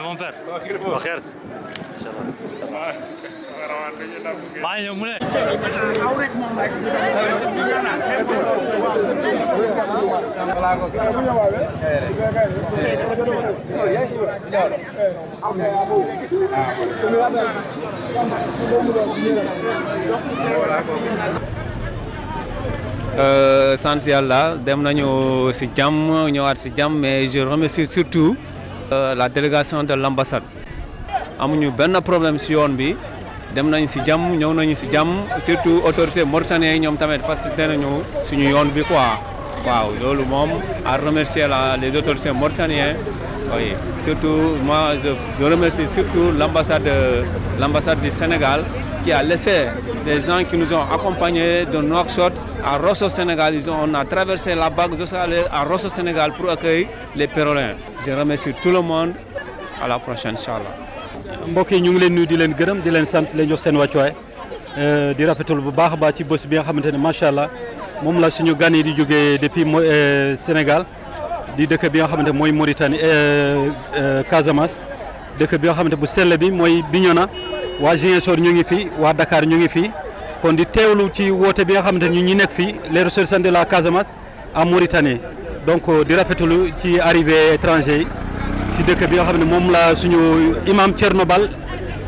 Mon père. Bakert. Inch'Allah. maa ngi ñëw mu ne. sant yàlla dem nañu si jàmm ñëwaat si jàmm mais je remercie surtout la délégation de l'ambassade amuñu benn problème si yoon bi dem nañ si jàmm ñëw nañu si jàmm surtout autorité mauritanienne yi ñoom tamit facilité nañu suñu yoon bi quoi waaw loolu moom à remercier les autorités mauritaniennes oui surtout moi je remercie surtout l'ambassade du Sénégal qui a laissé des gens qui nous ont accompagnés de Nouakchott à Rosso Sénégal. On a traversé la Bague jusqu'à à Rosso Sénégal pour accueillir les pèlerins. Je remercie tout le monde. À la prochaine, Inch'Allah. mbokk yi ñu ngi leen nuyu di leen gërëm di leen sant leen jox seen wàccuwaay di rafetul bu baax a baax ci bés bi nga xamante ne macha allah moom la suñu gan yi di jógee depuis Sénégal di dëkk bi nga xamante mooy Mauritanie Casamance dëkk bi nga xamante bu sell bi mooy Bignona waa Ziguinchor ñu ngi fi waa Dakar ñu ngi fi kon di teewlu ci woote bi nga xamante ne ñu nekk fii les ressortissants de la Casamance en Mauritanie donc di rafetulu ci arrivée étranger yi si dëkk bi nga xam ne moom la suñu imam Thierno Bal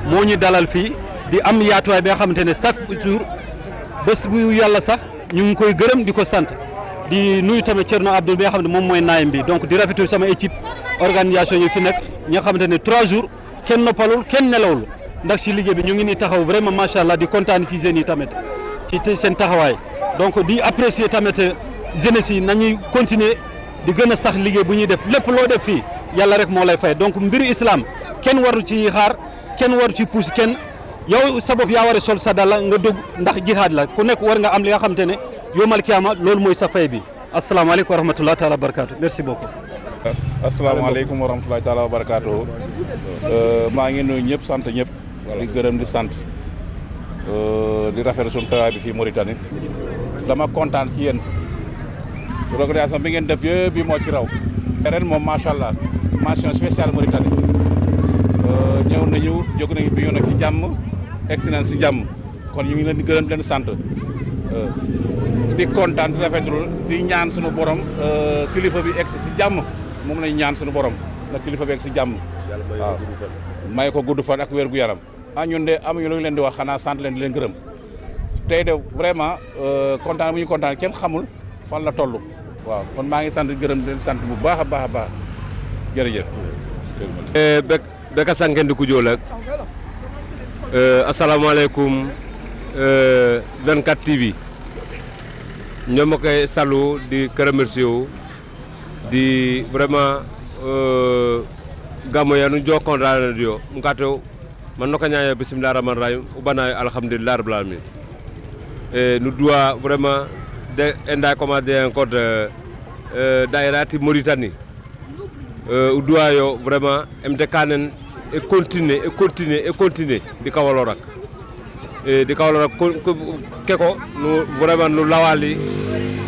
moo ñu dalal fii di am yaatuwaay bi nga xamante ne chaque jour bés bu yàlla sax ñu ngi koy gërëm di ko sant di nuyu tamit Thierno Abdoul bi nga xam ne moom mooy naayam bi donc di rafetlu sama équipe organisation yi fi nekk ñi nga xamante ne 3 jours kenn noppalul kenn nelawul ndax ci liggéey bi ñu ngi ni taxaw vraiment macha allah di kontaan ci jeunes yi tamit ci seen taxawaay donc di apprécier tamit jeunesse yi nañuy continuer di gën a sax liggéey bu ñuy def lépp loo def fii yàlla rek moo lay fay donc mbiru islam kenn waru ci xaar kenn waru ci pousse kenn yow sa bopp yaa war a sol sa dala nga dugg ndax jihaad la ku nekk war nga am li nga xamante ne yowmal kiyaama loolu mooy sa fay bi asalaamaaleykum wa rahmatulah taala wa barakaatu merci beaucoup. asalaamaaleykum wa rahmatulah taala wa barakaatu maa ngi nuyu ñëpp sant ñëpp. di gërëm di sant di rafetlu suñu tawaay bi fii Mauritanie. dama kontaan ci yéen organisation bi ngeen def yëpp bi moo ci raw. ren moom macha allah mention spéciale Mauritanie ñëw nañu jóg nañu bi ñu nag ci jàmm egsi nañ si jàmm kon ñu ngi leen di gërëm di leen sant di kontaan di rafetlu di ñaan suñu borom kilifa bi egsi si jàmm moom lañu ñaan suñu borom nag kilifa bi egsi si jàmm waaw may ko gudd fan ak wér gu yaram. ñun de amuñu lu leen di wax xanaa sant leen di leen gërëm tey de vraiment kontaan bu ñu kontaan kenn xamul fan la toll. waaw kon maa ngi sant gërëm di leen sant bu baax a baax a baax jërëjëf. Beka Sankendi Kujoolak asalaamaaleykum 24 TV ñoo ma koy salu di ko remercier wu di vraiment gamo ya nu jokkondaano dio ngato man no ko ñaayo bismillahir rahmanir rahim ubana alhamdulillah rabbil alamin nous doit vraiment de enda commandé encore dairati Mauritanie doit yo vraiment mdekanen et continuer di kawalorak keko nu vraiment nu lawali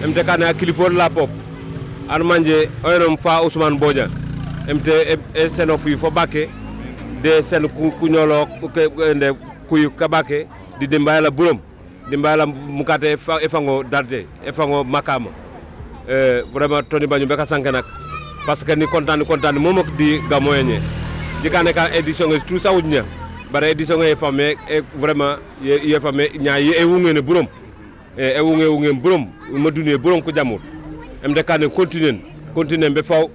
mdekane a kilifo la pop an manje oyenom fa Ousmane Bodian mte e seno fi fo bake de sen kunyolo nde kuyu kabake di dimbayala burom dimbayala mukate e fango darde e fango makama vraiment toni bañu beka sanke nak parce que ni kontaan momok di gamoyenye jikane ka édition ngi tout ça wudnya bare édition ngi famé e vraiment ye famé nyaay e wungene burom e wungen burom madune burom ko jamul mde kane continue be faw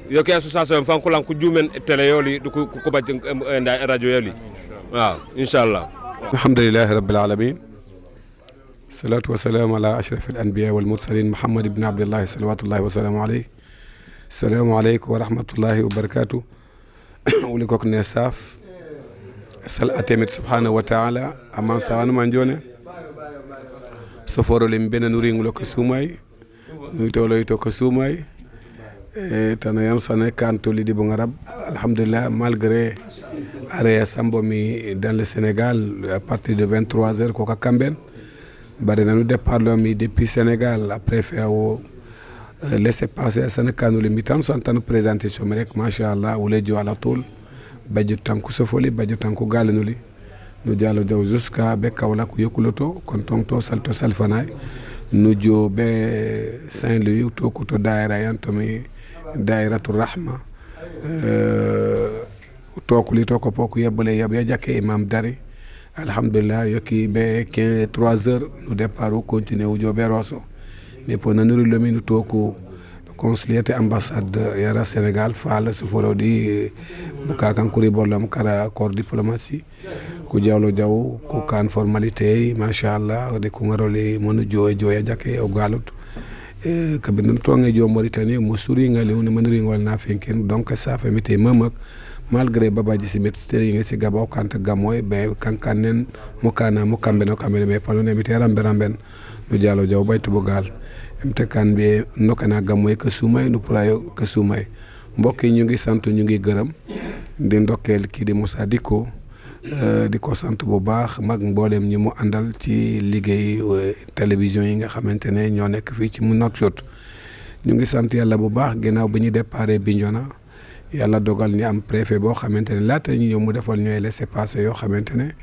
yo ke association fan ko lan ko jumen télé yoli du ko baj radio yoli waaw inshallah alhamdulillahi rabbil alamin salatu wassalamu ala ashrafil anbiya wal mursalin muhammad ibn abdullah salawatullahi wassalamu alayhi assalamu alaykum wa rahmatullahi wa barakatuh wuli kok ne saf sal atemet subhanahu wa ta'ala aman sawanu manjone soforo lim benen ringulo ko sumay nuy toloy to ko sumay tana yam sane kanto lidi bo ngarab alhamdulillah malgré arrêt sambomi dans le Sénégal à partir de 23h ko ka kamben bare nanu départ lo mi depuis Sénégal après faire laisser passer sane kanuli mitan son tan présentation rek machallah wala jo ala tol baju tanku sofoli baju tanku galenuli no dialo jaw jusqu'à be kawla ko yokuloto kon tonto salto salfanay no jo be Saint-Louis to ko to daira yantomi dairatu rahma tokuli to ko poko yebale ya jakke imam dari alhamdulillah yoki be 3h no départ ou continuer o jo be roso mais pour nanuri le minu to ko consulier ambassade yara Sénégal faala su forodi buka kan kuri bollam kara corps diplomatie ko jawlo jaw ko kan formalité machallah de ko ngaroli monu joya jakke o galut kabin tonge jo Mauritanie mo suri ngali woni manri ngol na fenken donc ça fait mité mamak malgré babaji si metsteri ngi si gabo kanta gamoy be kankanen mo kana mo kambe no kambe me palone mité ramben no jalo jaw baytu bogal mte kan be nokana gamoy ke sumay no prayo ke sumay mbokk ñu ngi sant ñu ngi gërëm di ndokel ki di Moussa Diko di ko sant bu baax mag mbolem ñi mu àndal ci liggéey télévision yi nga xamantene ñoo nekk fi ci mu Nouakchott ñu ngi sant yàlla bu baax ginnaaw bi ñu déparé Bignona yàlla dogal ni am préfet boo xamantene laata ñu ñëw mu defal ñooy laisser passer yoo xamantene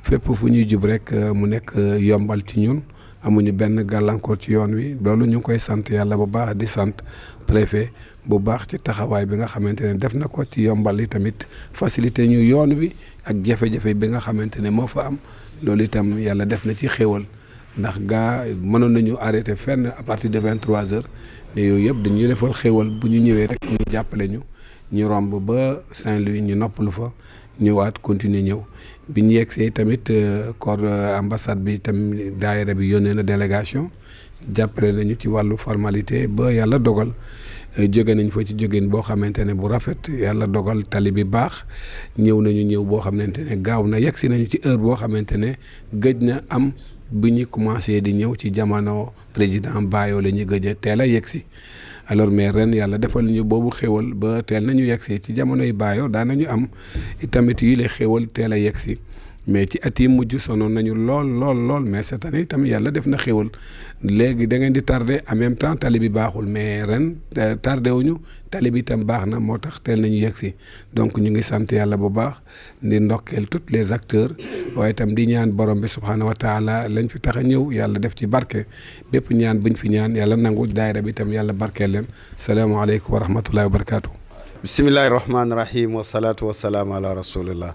fépp fu ñuy jub rek mu nekk yombal ci ñun amuñu benn gàllankoor ci yoon wi loolu ñu ngi koy sant yàlla bu baax di sant préfet bu baax ci taxawaay bi nga xamantene def na ko ci yombal yi tamit facilité ñu yoon wi ak jafe-jafe bi nga xamantene moo fa am loolu itam yàlla def na ci xéewal ndax gaa mënoon nañu arrêté fenn à partir de 23h mais yooyu yëpp dañuy defal xéewal bu ñu ñëwee rek ñu jàppale ñu romb ba Saint-Louis ñu noppalu fa ñëwaat continuer ñëw bi ñu yegsee tamit corps ambassade bi tam daayira bi yónnee na délégation jàppale nañu ci wàllu formalité ba yàlla dogal jóge nañ fa ci jógeen boo xamante ne bu rafet yàlla dogal tali bi baax ñëw nañu ñëw boo xamante ne gaaw na yegsi nañu ci heure boo xamante ne gëj na am bu ñu commencé di ñëw ci jamono président Bayo la ñu gëj a teel a yegsi alors mais ren yàlla defal ñu boobu xéwal ba teel nañu yegsi ci jamonoy Bayo daan nañu am tamit yi lay xéwal teel a yegsi mais ci at yi mujj sonoon nañu lool mais cette année itam yàlla def na xéwal léegi da ngeen di tardé en même temps tali bi baaxul mais ren tardé wuñu tali bi itam baax na moo tax teel nañu yegsi donc ñu ngi sant yàlla bu baax di ndokkeel tous les acteurs waaye itam di ñaan borom bi subhanahu wa taala lañ fi tax a ñëw yàlla def ci barke bépp ñaan buñ fi ñaan yàlla nangu daayira bi itam yàlla barkeel leen salaamaaleykum wa rahmatullahi wa barakatuh. bismillahi rahmani rahim wa salatu wa salam ala rasulillah.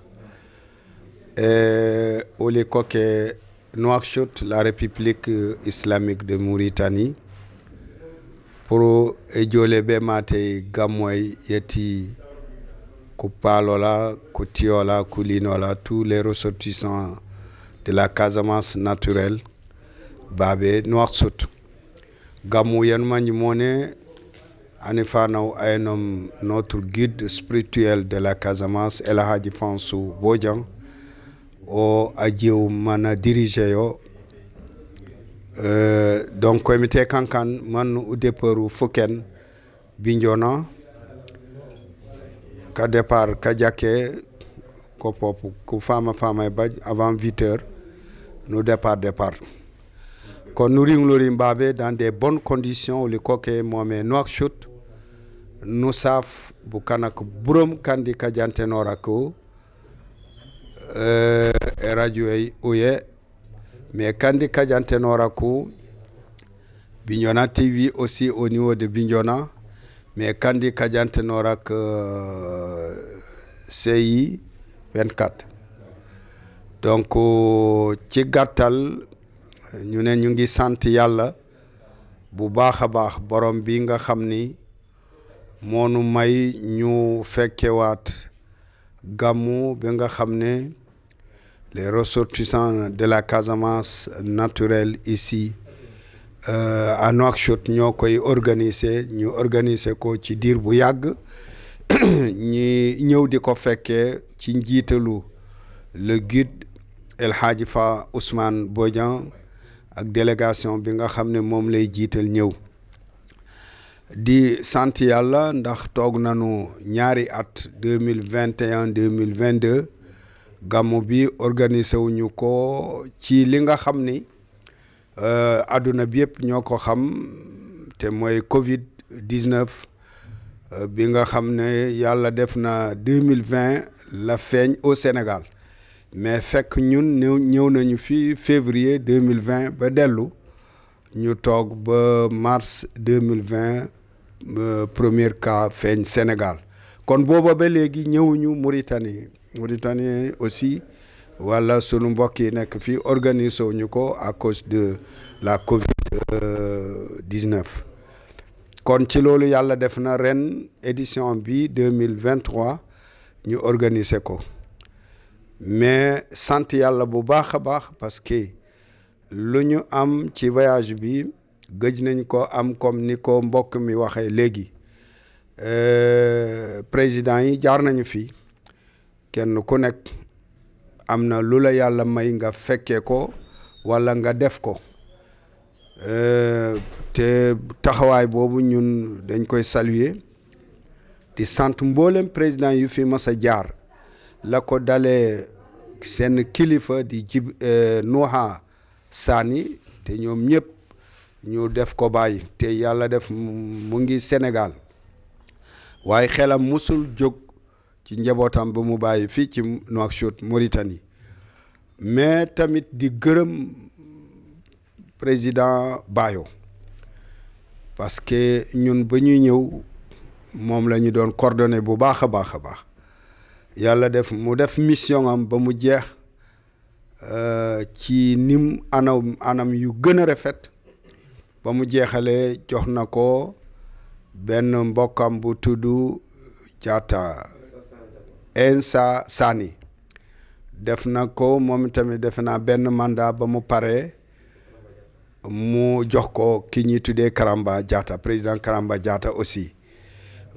Oli Koke Nouakchott, la République islamique de Mauritanie, pour ejolebe mate gamoy yeti Kupalola, Kutiola, Kulinola, tous les ressortissants de la Casamance naturelle, Babé Nouakchott. Gamou Yanman Yimone, Anifanaou Aenom, notre guide spirituel de la Casamance, El Hadji Fansou Bodian, o ajiw mana dirige yo donc comité kankan man u départu Fuken Bignona ka départ ka jakke ko pop ku fama baj avant 8h no départ ko nuringlori mbaɓe dans des bonnes conditions li koke moome Nouakchott nusaf bu kanak burom kandi ka jantenora ko radio uye mais kandi ka jantenora ko Bignona TV aussi au niveau de Bignona mais kandi ka jantenora ko CI 24 donc ci gàttal ñu ne ñu ngi sant yàlla bu baax a baax borom bi nga xam ni moonu may ñu fekkewaat gàmmu bi nga xam ne les ressortissants de la Casamance naturelle ici à Nouakchott ñoo koy organiser ñu organiser ko ci diir bu yàgg ñi ñëw di ko fekkee ci njiitalu le guide El Hadji Fa Ousmane Bodian ak délégation bi nga xam ne moom lay jiital ñëw di sant yàlla ndax toog nañu ñaari at 2021 2022 gàmmu bi organisé wuñu ko ci li nga xam ni àdduna bi yëpp ñoo ko xam te mooy Covid 19 bi nga xam ne yàlla def na 2020 la feeñ au Sénégal mais fekk ñun ñëw nañu fi février 2020 ba dellu ñu toog ba mars 2020 premier cas feeñ Sénégal kon booba ba léegi ñëwuñu Mauritanie aussi wala sunu mbokk yi nekk fii organisé wuñu ko à cause de la Covid 19 kon ci loolu yàlla def na ren édition bi 2023 ñu organiser ko mais sant yàlla bu baax a baax parce que lu ñu am ci voyage bi gëj nañ ko am comme ni ko mbokk mi waxee léegi président yi jaar nañu fi kenn ku nekk am na lu la yàlla may nga fekkee ko wala nga def ko te taxawaay boobu ñun dañ koy saluer di sant mboolem président yu fi mas a jaar la ko dalee seen kilifa di Nuha Sani te ñoom ñëpp ñu def ko bàyyi te yàlla def mu ngi Sénégal waaye xelam musul jóg ci njabootam ba mu bàyyi fii ci Nouakchott Mauritanie mais tamit di gërëm président Bayo parce que ñun ba ñuy ñëw moom la ñu doon coordonné bu baax a baax a baax yàlla def mu def mission am ba mu jeex ci nim anam yu gën a rafet ba mu jeexalee jox na ko benn mbokkam bu tudd Jaata Ensa Sani def na ko moom tamit defe naa benn mandat ba mu paree mu jox ko ki ñuy tuddee Karamba Diatta président Karamba Diatta aussi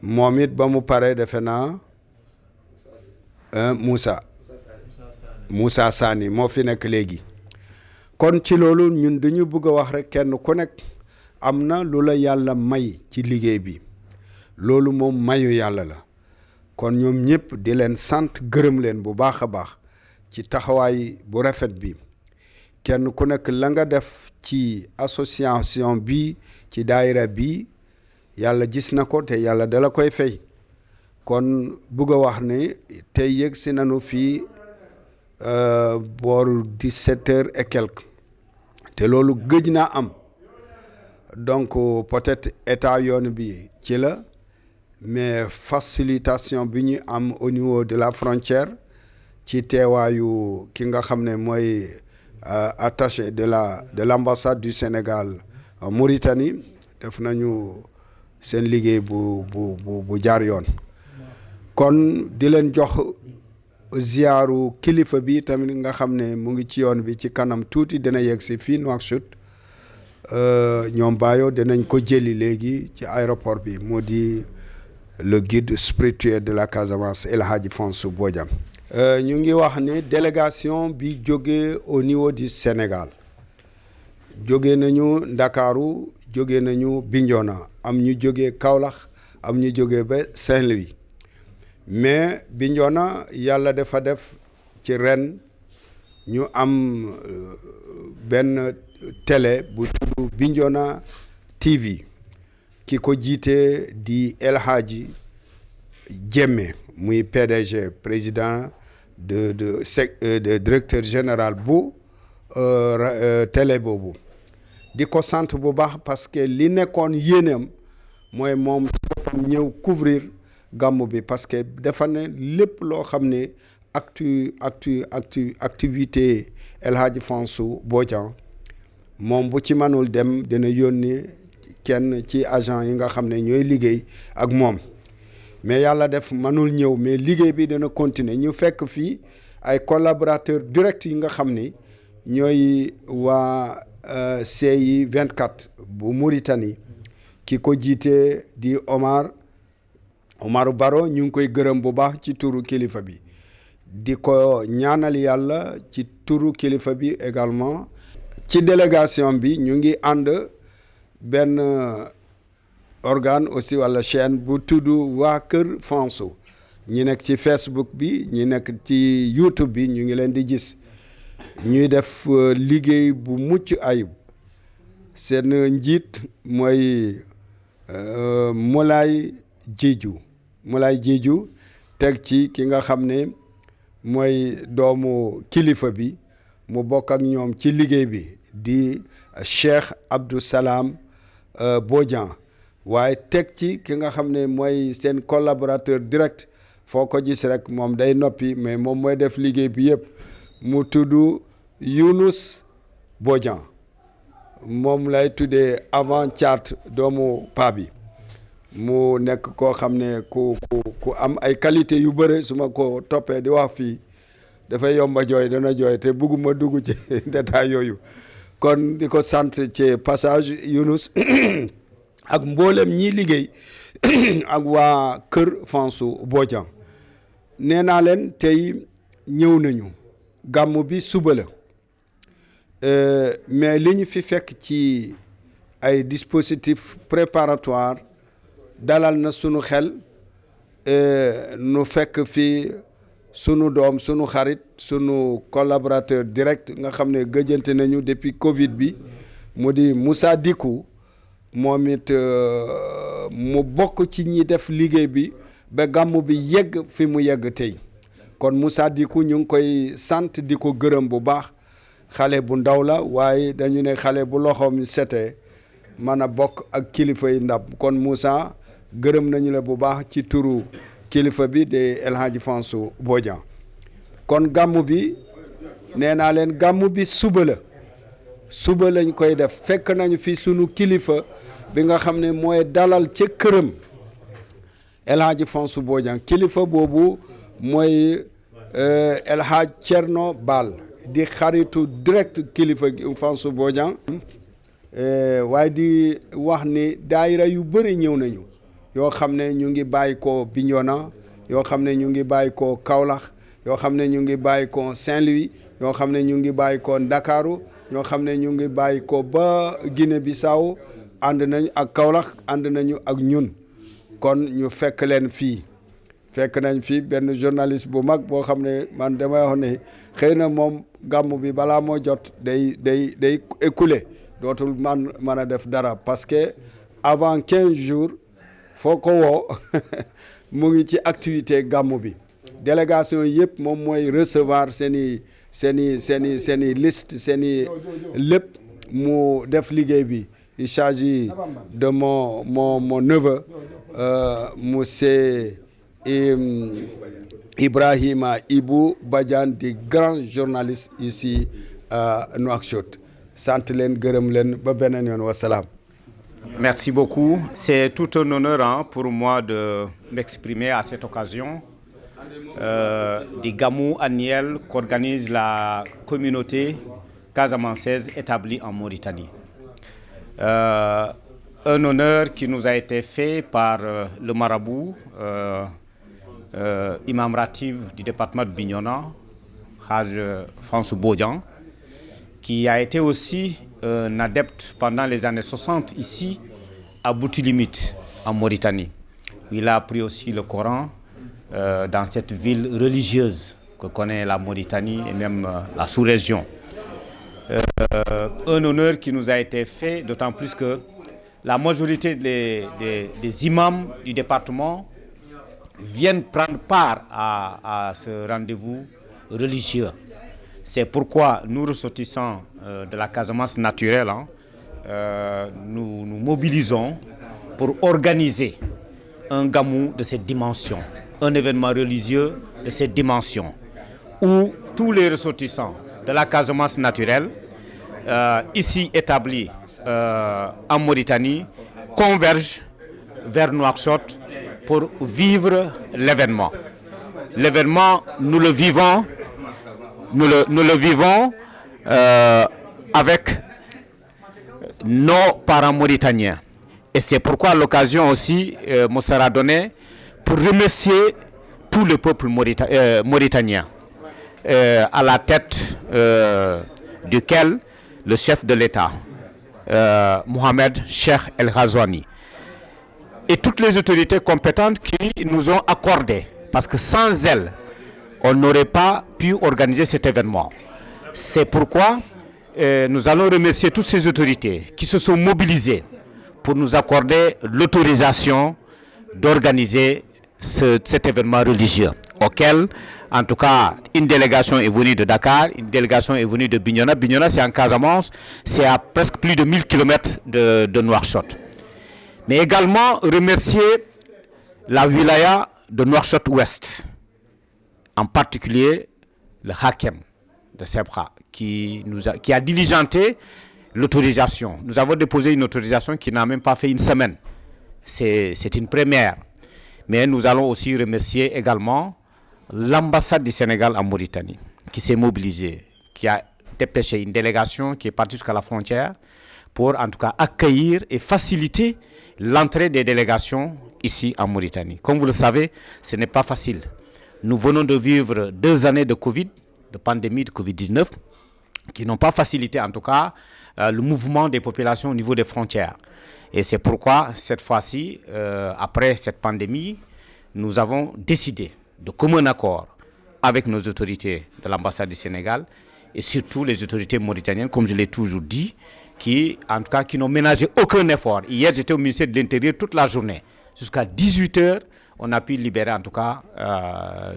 moom it ba mu paree defe naa Moussa Sani moo fi nekk léegi kon ci loolu ñun dañu bëgg a wax rek kenn ku nekk am na lu la yàlla may ci liggéey bi loolu moom mayu yàlla la kon ñoom ñëpp di leen sant gërëm leen bu baax a baax ci taxawaay bu rafet bi kenn ku nekk la nga def ci association bi ci daayira bi yàlla gis na ko te yàlla dala koy fay kon bugg a wax ne tey yëg si nañu fii booru 17 heures et quelques te loolu gëj naa am donc peut-être état yoon bi ci la mais facilitation bi ñu am au niveau de la frontière ci teewaayu ki nga xam ne mooy attaché de l'ambassade du Sénégal en Mauritanie def nañu seen liggéey bu jaar yoon kon di leen jox ziyaaru kilifa bi tamit nga xam ne mu ngi ci yoon bi ci kanam tuuti dina yegg si fii Nouakchott ñoom Bayo dinañ ko jëli léegi ci aéroport bi moo di le guide spirituel de la Casamance El Hadji Fonsou Bodian ñu ngi wax ne délégation bi jógee au niveau du Sénégal jóge nañu Ndakaaru jóge nañu Bignona am ñu jógee Kaolack am ñu jógee ba Saint-Louis mais Bignona yàlla dafa def ci ren ñu am benn télé bu tudd Bignona TV ki ko jiite di El Hadji Diémé muy PDG président de directeur général bu télé boobu di ko sant bu baax parce que li nekkoon yéenam mooy moom boppam ñëw couvrir gàmmu bi parce que dafa ne lépp loo xam ne activité El Hadji Fansu Bodian moom bu ci mënul dem dina yónni kenn ci agent yi nga xam ne ñooy liggéey ak moom mais yàlla def mënul ñëw mais liggéey bi dina continuer ñu fekk fii ay collaborateurs directs yi nga xam ni ñooy waa CI 24 bu Mauritanie ki ko jiite di Omaru Baro ñu ngi koy gërëm bu baax ci turu kilifa bi di ko ñaanal yàlla ci turu kilifa bi également ci délégation bi ñu ngi ànd benn organe aussi wala chaîne bu tudd waa Kër Fansu ñi nekk ci Facebook bi ñi nekk ci YouTube bi ñu ngi leen di gis ñuy def liggéey bu mucc ayib seen njiit mooy Moulay Diédhiou teg ci ki nga xam ne mooy doomu kilifa bi mu bokk ak ñoom ci liggéey bi di Cheikh Abdou Salam Bodian waaye teg ci ki nga xam ne mooy seen collaborateur direct foo ko gis rek moom day noppi mais moom mooy def liggéey bi yëpp mu tudd Younous Bodian moom lay tuddee avant chart doomu paa bi mu nekk koo xam ne ku am ay qualité yu bëre su ma ko toppee di wax fii dafay yomba jooy dana jooy te bugguma dugg ci détail yooyu kon di ko sant ci passage Younous ak mboolem ñiy liggéey ak waa Kër Fansu Bodian nee naa leen tey ñëw nañu gàmmu bi suba la mais li ñu fi fekk ci ay dispositifs préparatoires dalal na sunu xel nu fekk fi sunu doom sunu xarit sunu collaborateur direct nga xam ne gëjante nañu depuis Covid bi mu di Moussa Dikou moom it mu bokk ci ñi def liggéey bi ba gàmmu bi yegg fi mu yegg tey kon Moussa Dikou ñu ngi koy sant di ko gërëm bu baax xale bu ndaw la waaye dañu ne xale bu loxoom setee mën a bokk ak kilifa yi ndab kon Moussa gërëm nañu la bu baax ci turu kilifa bi de El Hadji Fansu Bodian kon gàmmu bi nee naa leen gàmmu bi suba lañ koy def fekk nañu fi sunu kilifa bi nga xam ne mooy dalal ca këram El Hadji Fansu Bodian kilifa boobu mooy El Hadj Thierno Bal di xaritu direct kilifa Fansu Bodian waaye di wax ni daayira yu bëri ñëw nañu yoo xam ne ñu ngi bàyyi ko Bignona yoo xam ne ñu ngi bàyyi ko Kaolack yoo xam ne ñu ngi bàyyi ko Saint-Louis yoo xam ne ñu ngi bàyyi ko Ndakaaru ñoo xam ne ñu ngi bàyyi ko ba Guinée Bissau ànd nañu ak Kaolack ànd nañu ak ñun kon ñu fekk leen fii fekk nañ fi benn journaliste bu mag boo xam ne man damay wax ne xëy na moom gàmmu bi balaa moo jot day écoulé dootul mën a def dara parce que avant 15 jours foo ko woo mu ngi ci activité gàmmu bi délégation yëpp moom mooy recevoir seeni liste seeni lépp mu def liggéey bi il s'agit de mon neveu monsieur Ibrahima Ibou Badiane di grand journaliste ici à Nouakchott sant leen gërëm leen ba beneen yoon wasalaam. Merci beaucoup. C'est tout un honneur pour moi de m'exprimer à cette occasion du Gamou annuel qu'organise la communauté casamançaise établie en Mauritanie. Un honneur qui nous a été fait par le marabout, imam Ratib du département de Bignona, Hadj Fansu Bodian, qui a été aussi un adepte pendant les années 60 ici à Boutilimit, en Mauritanie. Il a appris aussi le Coran dans cette ville religieuse que connaît la Mauritanie et même la sous-région. un honneur qui nous a été fait, d'autant plus que la majorité des imams du département viennent prendre part à ce rendez-vous religieux. C'est pourquoi nous ressortissants de la Casamance naturelle, nous nous mobilisons pour organiser un gamou de cette dimension, un événement religieux de cette dimension, où tous les ressortissants de la Casamance naturelle, ici établis en Mauritanie, convergent vers Nouakchott pour vivre l'événement. L'événement, nous le vivons, avec nos parents mauritaniens. Et c'est pourquoi l'occasion aussi me sera donnée pour remercier tout le peuple mauritanien, à la tête duquel le chef de l'État, Mohamed Cheikh El Ghazouani, et toutes les autorités compétentes qui nous ont accordé, parce que sans elles, on n'aurait pas pu organiser cet événement. C'est pourquoi nous allons remercier toutes ces autorités qui se sont mobilisées pour nous accorder l'autorisation d'organiser cet événement religieux, auquel, en tout cas, une délégation est venue de Dakar, une délégation est venue de Bignona. Bignona, c'est en Casamance, c'est à presque plus de 1000 km de Nouakchott. Mais également remercier la wilaya de Nouakchott-Ouest, en particulier le Hakem de Sebra, qui a diligenté l'autorisation. Nous avons déposé une autorisation qui n'a même pas fait une semaine. C'est une première. Mais nous allons aussi remercier également l'ambassade du Sénégal en Mauritanie, qui s'est mobilisée, qui a dépêché une délégation qui est partie jusqu'à la frontière pour en tout cas accueillir et faciliter l'entrée des délégations ici en Mauritanie. Comme vous le savez, ce n'est pas facile. Nous venons de vivre 2 années de Covid, de pandémie de Covid-19, qui n'ont pas facilité en tout cas le mouvement des populations au niveau des frontières. Et c'est pourquoi cette fois-ci, après cette pandémie, nous avons décidé de commun accord avec nos autorités de l'ambassade du Sénégal et surtout les autorités mauritaniennes, comme je l'ai toujours dit, qui en tout cas qui n'ont ménagé aucun effort. Hier, j'étais au ministère de l'Intérieur toute la journée. Jusqu'à 18 h, on a pu libérer en tout cas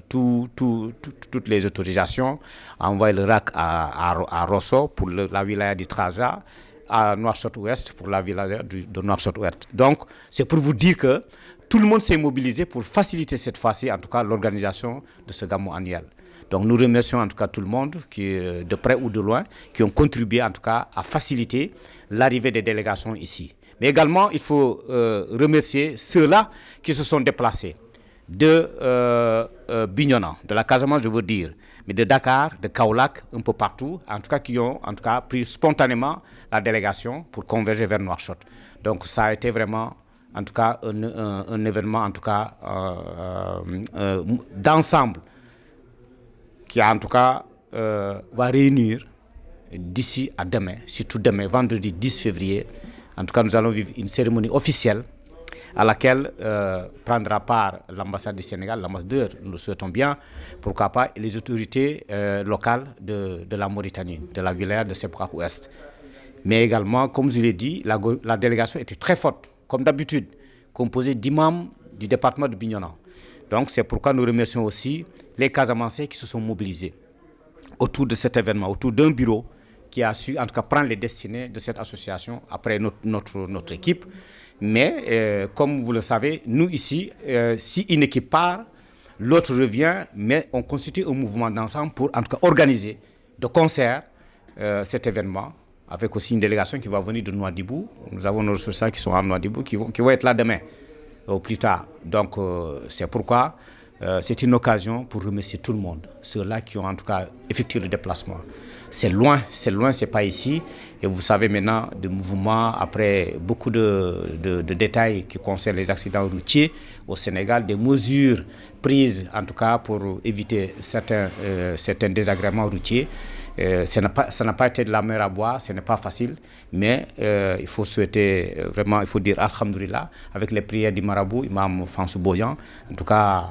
toutes les autorisations, envoyer le RAC à Rosso pour la wilaya du Traja, à Nouakchott-Ouest pour la wilaya de Nouakchott-Ouest. Donc, c'est pour vous dire que tout le monde s'est mobilisé pour faciliter cette fois-ci, en tout cas, l'organisation de ce gamou annuel. Donc, nous remercions en tout cas tout le monde, qui, de près ou de loin, qui ont contribué en tout cas à faciliter l'arrivée des délégations ici. Mais également, il faut remercier ceux-là qui se sont déplacés de Bignona, de la Casamance, je veux dire, mais de Dakar, de Kaolack, un peu partout, en tout cas qui ont en tout cas pris spontanément la délégation pour converger vers Nouakchott. Donc ça a été vraiment en tout cas un événement en tout cas d'ensemble qui en tout cas va réunir d'ici à demain, surtout demain, vendredi 10 février. En tout cas, nous allons vivre une cérémonie officielle à laquelle prendra part l'ambassade du Sénégal, l'ambassadeur, nous le souhaitons bien, pourquoi pas, les autorités locales de la Mauritanie, de la wilaya de Sebra-Ouest. Mais également, comme je l'ai dit, la délégation était très forte, comme d'habitude, composée d'imams du département de Bignona. Donc, c'est pourquoi nous remercions aussi les Casamancés qui se sont mobilisés autour de cet événement, autour d'un bureau qui a su en tout cas prendre les destinées de cette association après notre équipe. Mais comme vous le savez, nous ici, si une équipe part, l'autre revient, mais on constitue un mouvement d'ensemble pour en tout cas organiser de concert cet événement, avec aussi une délégation qui va venir de Nouadhibou. Nous avons nos ressortissants qui sont à Nouadhibou, qui vont être là demain, au plus tard. Donc c'est pourquoi c'est une occasion pour remercier tout le monde, ceux-là qui ont en tout cas effectué le déplacement. C'est loin, c'est pas ici. Et vous savez maintenant, des mouvements, après beaucoup de détails qui concernent les accidents routiers au Sénégal, des mesures prises en tout cas pour éviter certains désagréments routiers. Ça n'a pas été de la mer à boire, ce n'est pas facile, mais il faut souhaiter vraiment, il faut dire Alhamdulillah, avec les prières du marabout, Imam Fansou Boyan, en tout cas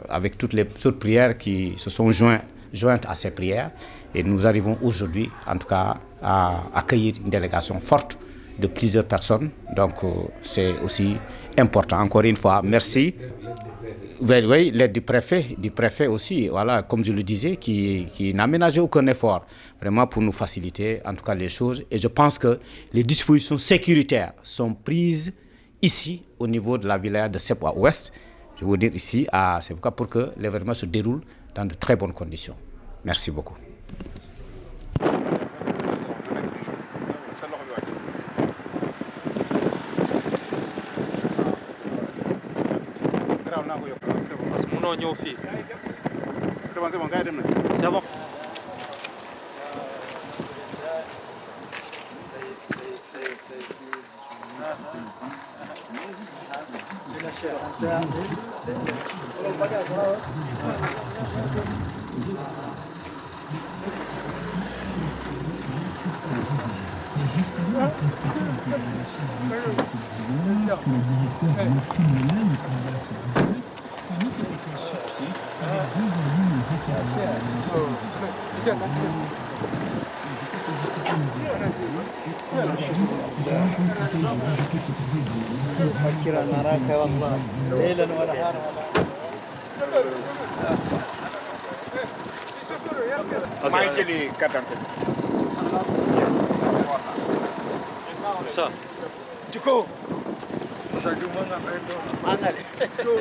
avec toutes les autres prières qui se sont jointes jointe à ces prières. Et nous arrivons aujourd'hui, en tout cas, à accueillir une délégation forte de plusieurs personnes. Donc, c'est aussi important. Encore une fois, merci. Oui, l'aide du préfet aussi, voilà, comme je le disais, qui n'a ménagé aucun effort, vraiment pour nous faciliter, en tout cas, les choses. Et je pense que les dispositions sécuritaires sont prises ici, au niveau de la wilaya de Sepwa Ouest, je veux dire ici, à Sepwa, pour que l'événement se déroule dans de très bonnes conditions. Merci beaucoup. C'est bon.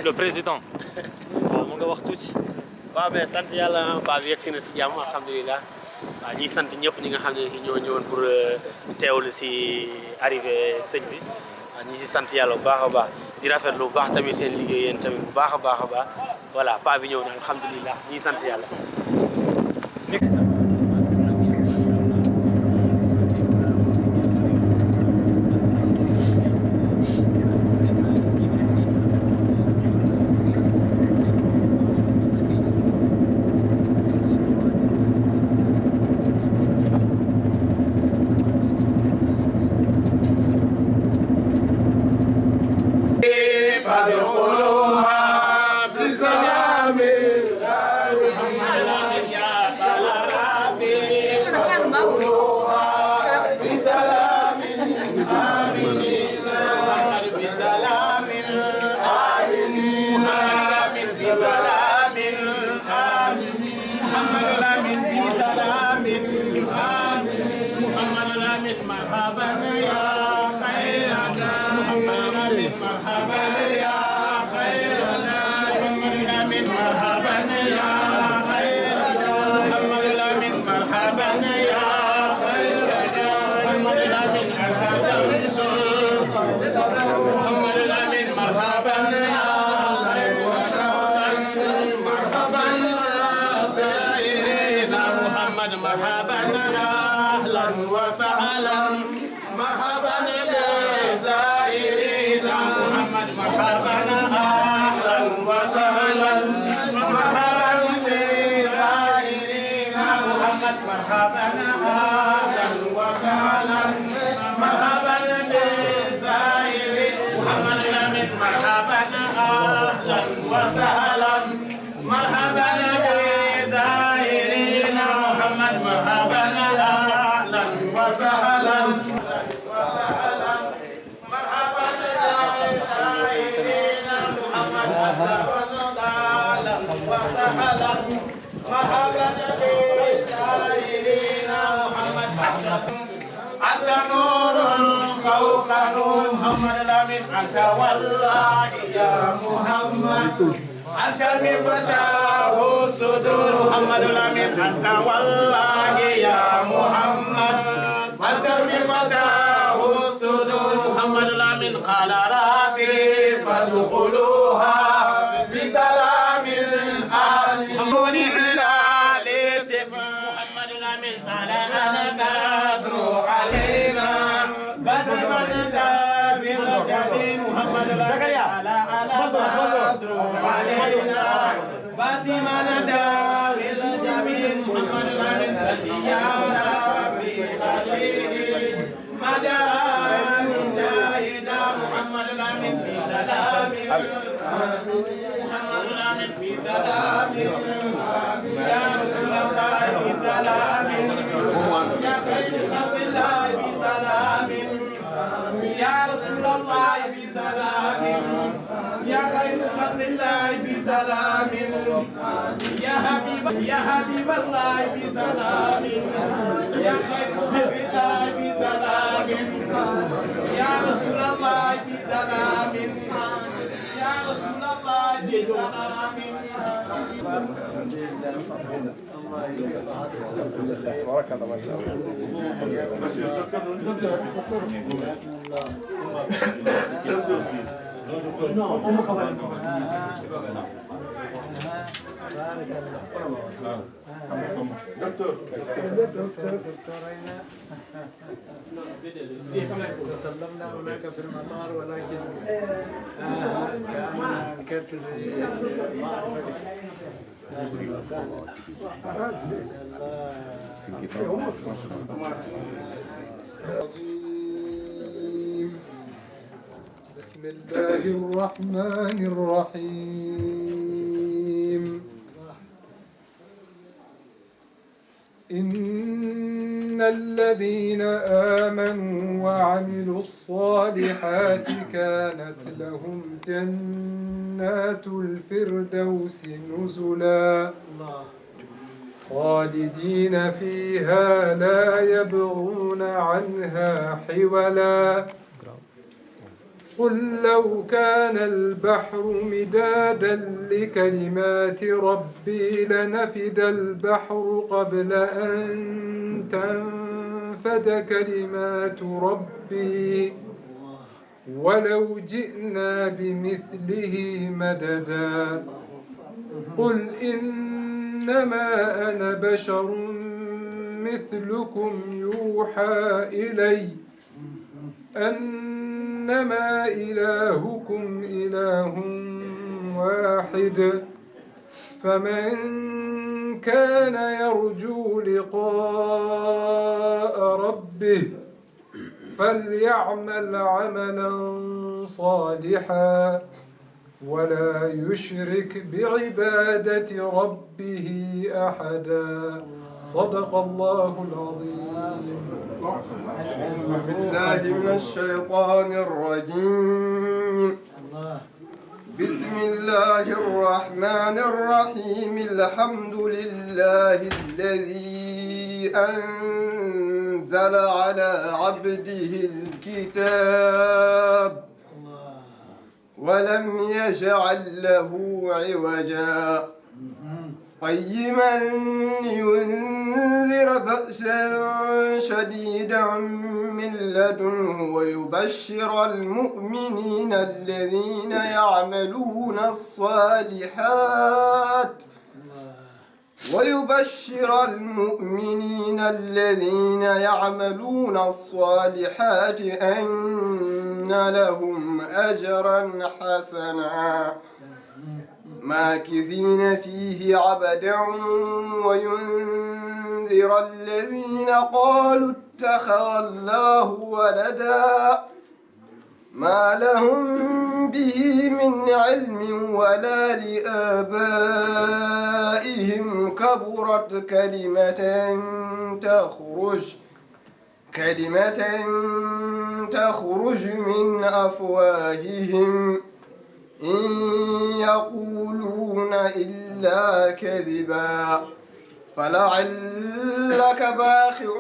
Le président. mu nga wax tuuti. waaw mais sant yàlla baa bi yegg si na si jàmm alhamdulilah waaw ñuy sant ñëpp ñi nga xam ne ñoo ñëwoon pour teewlu si arrivé sëñ bi waaw ñi si sant yàlla bu baax a baax di rafetlu bu baax tamit seen liggéey yéen tamit bu baax a baax a baax voilà paa bi ñëw na alhamdulilah ñuy sant yàlla. أنت نور فوق نور محمد الأمين أنت والله يا محمد أنت مفتاح الصدور محمد الأمين أنت والله يا محمد أنت مفتاح الصدور محمد الأمين قال ربي فادخلوها بسلام آمين محمد الأمين قال أنا بدر علينا بسم محمد الأمين قال أنا بدر علينا بسم الجميل محمد الأمين سجي يا ربي عليه مدى محمد الأمين في سلام محمد الأمين في سلام يا رسول الله يا حبيب الله بسلام يا خير خلق الله بسلام يا رسول الله بسلام يا رسول الله بسلام بارك الله ما شاء سلمنا هناك في المطار ولكن كأننا انكرت بسم الله الرحمن الرحيم إن الذين آمنوا وعملوا الصالحات كانت لهم جنات الفردوس نزلا خالدين فيها لا يبغون عنها حولا قل لو كان البحر مدادا لكلمات ربي لنفد البحر قبل أن تنفد كلمات ربي ولو جئنا بمثله مددا قل إنما أنا بشر مثلكم يوحى إلي أنما إلهكم إله واحد فمن كان يرجو لقاء ربه فليعمل عملا صالحا ولا يشرك بعبادة ربه أحدا صدق الله العظيم. أعوذ بالله من الشيطان الرجيم. بسم الله الرحمن الرحيم الحمد لله الذي أنزل على عبده الكتاب ولم يجعل له عوجا قيما لينذر بأسا شديدا من لدنه ويبشر المؤمنين الذين يعملون الصالحات أن لهم أجرا حسنا ماكثين فيه عبدا وينذر الذين قالوا اتخذ الله ولدا ما لهم به من علم ولا لآبائهم كبرت كلمة تخرج من أفواههم إن يقولون إلا كذبا فلعلك باخع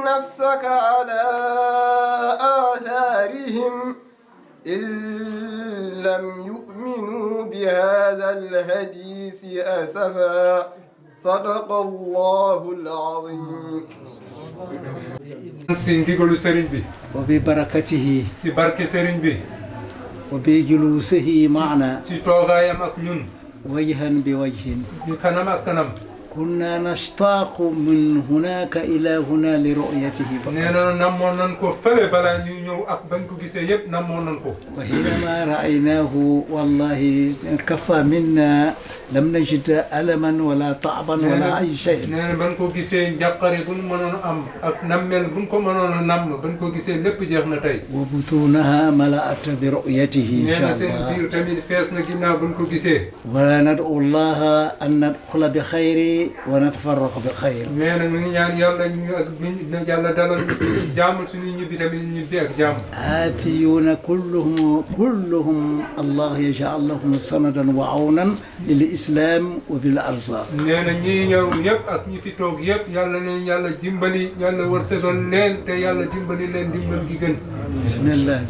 نفسك على آثارهم إن لم يؤمنوا بهذا الحديث أسفا صدق الله العظيم. si ndigalu sëriñ bi wa bi barakatihi si barke sëriñ bi wa bi julusihi maana si toogaayam ak ñun wajhan bi wajhin kanam ak kanam كنا نشتاق من هناك إلى هنا لرؤيته وحينما رأيناه والله كفى منا لم نجد ألما ولا تعبا ولا أي شيء وبطونها ملأت برؤيته إن شاء الله وندعو الله أن ندخل بخير ونتفرق بخير. آتيون كلهم الله يجعل لهم سندا وعونا للإسلام وبالأرزاق. بسم الله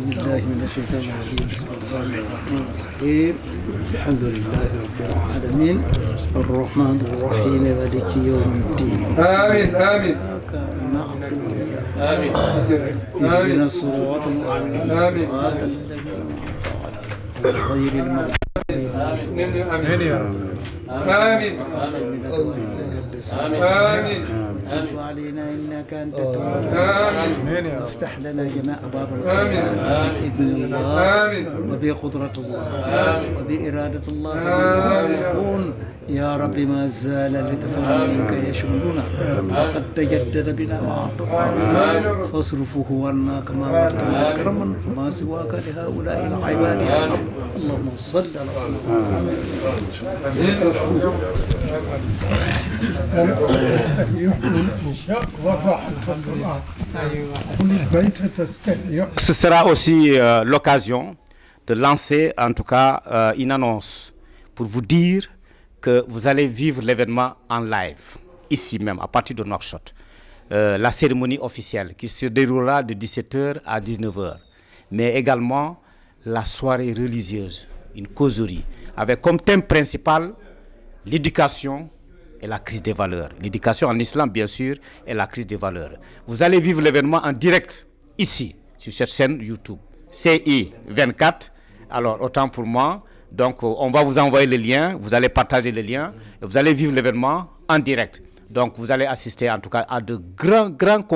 بالله من الشيطان الرجيم. بسم الله الرحمن الرحيم. الحمد لله رب العالمين الرحمن الرحيم مالك يوم الدين. آمين آمين آمين. اهدنا الصراط المستقيم صراط الذين غير المغضوب آمين يا رب. آمين آمين. تب علينا إنك أنت التواب. آمين. وافتح لنا جميع أبواب الخير بإذن الله وبقدرة الله وبإرادة الله يكون يا رب. ما زال لطف منك يشملنا وقد تجدد بنا معطفا فاصرفه عنا كما وعدتنا كرما فما سواك لهؤلاء العباد يا رب. اللهم صل على Ce sera aussi l'occasion de lancer en tout cas une annonce pour vous dire que vous allez vivre l'événement en live, ici même, à partir de Nouakchott. La cérémonie officielle qui se déroulera de 17h à 19h, mais également la soirée religieuse, une causerie, avec comme thème principal l'éducation et la crise des valeurs. L'éducation en islam, bien sûr, et la crise des valeurs. Vous allez vivre l'événement en direct, ici, sur cette chaîne YouTube, CI24. Alors, autant pour moi. Donc, on va vous envoyer le lien, vous allez partager le lien, et vous allez vivre l'événement en direct. Donc, vous allez assister en tout cas à de grands